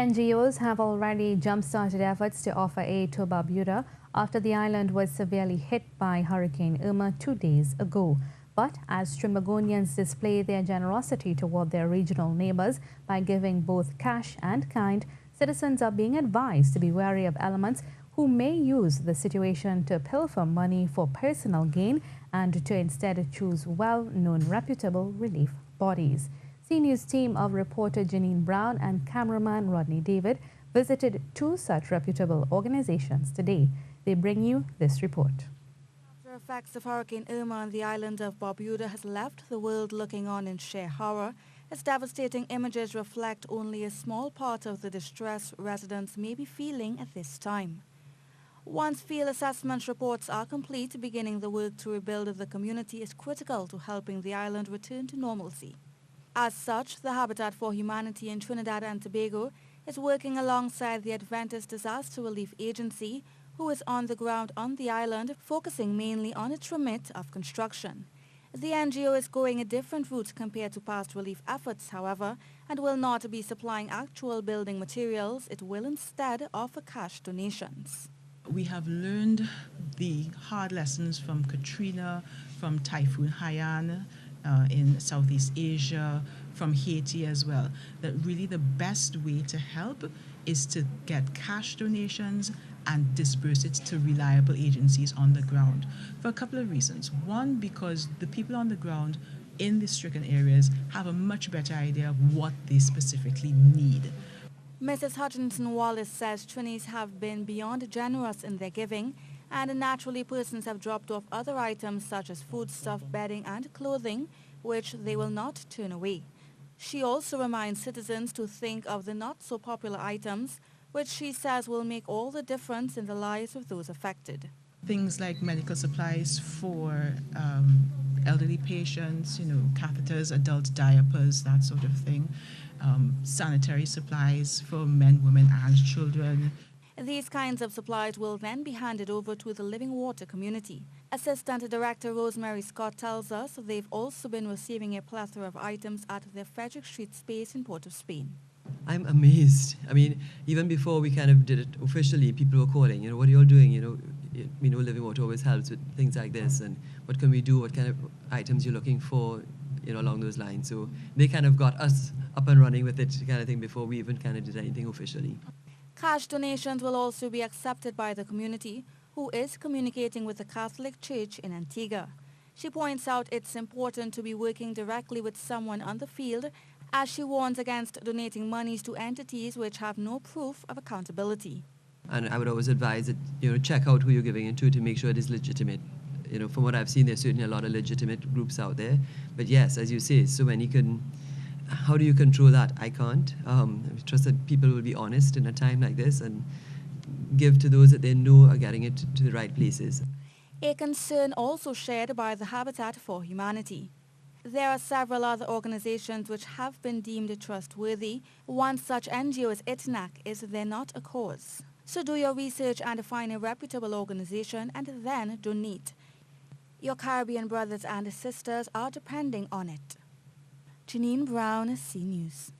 NGOs have already jump-started efforts to offer aid to Barbuda after the island was severely hit by Hurricane Irma 2 days ago. But as Trimagonians display their generosity toward their regional neighbors by giving both cash and kind, citizens are being advised to be wary of elements who may use the situation to pilfer money for personal gain and to instead choose well-known reputable relief bodies. CNews team of reporter Janine Brown and cameraman Rodney David visited two such reputable organizations today. They bring you this report. After effects of Hurricane Irma on the island of Barbuda has left the world looking on in sheer horror, its devastating images reflect only a small part of the distress residents may be feeling at this time. Once field assessment reports are complete, beginning the work to rebuild the community is critical to helping the island return to normalcy. As such, the Habitat for Humanity in Trinidad and Tobago is working alongside the Adventist Disaster Relief Agency, who is on the ground on the island, focusing mainly on its remit of construction. The NGO is going a different route compared to past relief efforts, however, and will not be supplying actual building materials. It will instead offer cash donations. We have learned the hard lessons from Katrina, from Typhoon Haiyan in Southeast Asia, from Haiti as well, that really the best way to help is to get cash donations and disperse it to reliable agencies on the ground for a couple of reasons. One, because the people on the ground in the stricken areas have a much better idea of what they specifically need. Mrs. Hutchinson Wallace says Trinis have been beyond generous in their giving, and naturally persons have dropped off other items such as foodstuff, bedding and clothing, which they will not turn away. She also reminds citizens to think of the not-so-popular items, which she says will make all the difference in the lives of those affected. Things like medical supplies for elderly patients, catheters, adult diapers, that sort of thing. Sanitary supplies for men, women and children. These kinds of supplies will then be handed over to the Living Water community. Assistant Director Rosemary Scott tells us they've also been receiving a plethora of items at their Frederick Street space in Port of Spain. I'm amazed. I mean, even before we kind of did it officially, people were calling, what are you all doing? Living Water always helps with things like this, and what can we do? What kind of items you're looking for, along those lines. So they kind of got us up and running with it kind of thing before we even kind of did anything officially. Cash donations will also be accepted by the community, who is communicating with the Catholic Church in Antigua. She points out it's important to be working directly with someone on the field, as she warns against donating monies to entities which have no proof of accountability. And I would always advise that, check out who you're giving it to make sure it is legitimate. From what I've seen, there's certainly a lot of legitimate groups out there. But yes, as you say, so many how do you control that? I can't. I trust that people will be honest in a time like this and give to those that they know are getting it to the right places. A concern also shared by the Habitat for Humanity. There are several other organizations which have been deemed trustworthy. One such NGO is ITNAC. Is there not a cause? So do your research and find a reputable organization and then donate. Your Caribbean brothers and sisters are depending on it. Janine Brown, CNews.